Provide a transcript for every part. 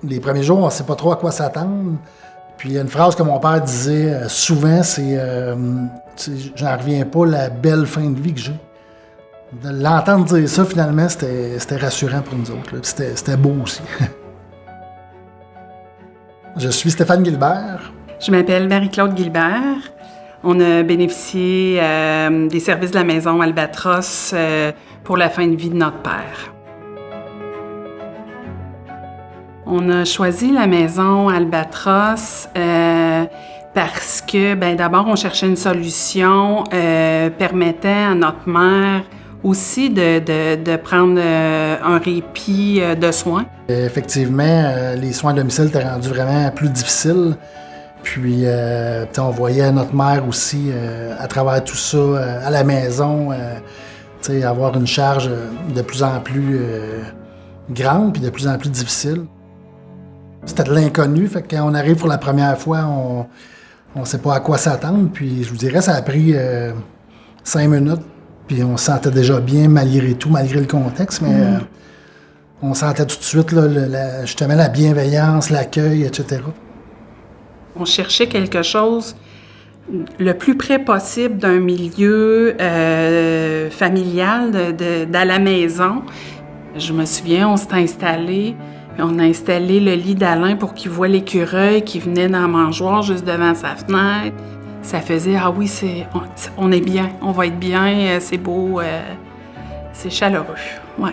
Les premiers jours, on ne sait pas trop à quoi s'attendre. Puis il y a une phrase que mon père disait souvent, c'est « J'en reviens pas, la belle fin de vie que j'ai ». De l'entendre dire ça, finalement, c'était rassurant pour nous autres. C'était beau aussi. Je suis Stéphane Guilbert. Je m'appelle Marie-Claude Guilbert. On a bénéficié des services de la maison Albatros pour la fin de vie de notre père. On a choisi la maison Albatros parce que, d'abord, on cherchait une solution permettant à notre mère aussi de prendre un répit de soins. Effectivement, les soins à domicile étaient rendus vraiment plus difficiles. Puis, on voyait notre mère aussi, à travers tout ça, à la maison, avoir une charge de plus en plus grande puis de plus en plus difficile. C'était de l'inconnu, fait que quand on arrive pour la première fois, on ne sait pas à quoi s'attendre. Puis je vous dirais, ça a pris 5 minutes, puis on se sentait déjà bien malgré tout, malgré le contexte, mais on sentait tout de suite là, justement la bienveillance, l'accueil, etc. On cherchait quelque chose le plus près possible d'un milieu familial, de la maison. Je me souviens, on s'est installé. On a installé le lit d'Alain pour qu'il voie l'écureuil qui venait dans la mangeoire juste devant sa fenêtre. Ça faisait « Ah oui, on est bien, on va être bien, c'est beau, c'est chaleureux. » Ouais.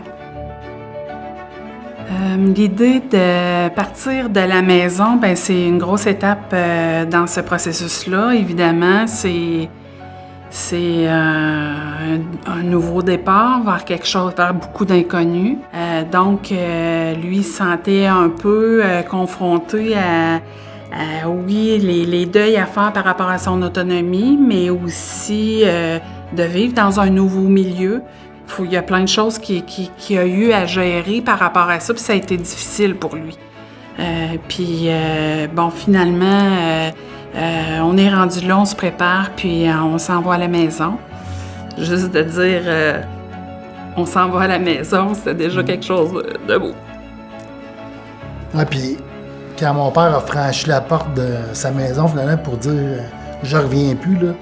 L'idée de partir de la maison, c'est une grosse étape dans ce processus-là. Évidemment, c'est un nouveau départ vers quelque chose, vers beaucoup d'inconnus. Donc, lui, il se sentait un peu confronté à oui, les deuils à faire par rapport à son autonomie, mais aussi de vivre dans un nouveau milieu. Il y a plein de choses qu'il a eu à gérer par rapport à ça, puis ça a été difficile pour lui. Finalement... on est rendu là, on se prépare, puis on s'en va à la maison. Juste de dire on s'en va à la maison, c'était déjà quelque chose de beau. Ouais, puis quand mon père a franchi la porte de sa maison, finalement, pour dire je reviens plus, là,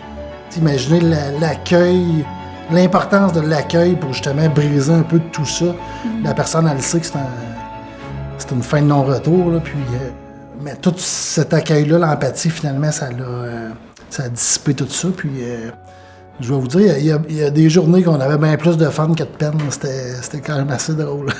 imaginez l'accueil, l'importance de l'accueil pour justement briser un peu de tout ça. La personne, elle sait que c'est une fin de non-retour, là, puis... Mais tout cet accueil-là, l'empathie, finalement, ça a dissipé tout ça. Puis, je vais vous dire, il y a des journées qu'on avait bien plus de fun que de peine. C'était quand même assez drôle.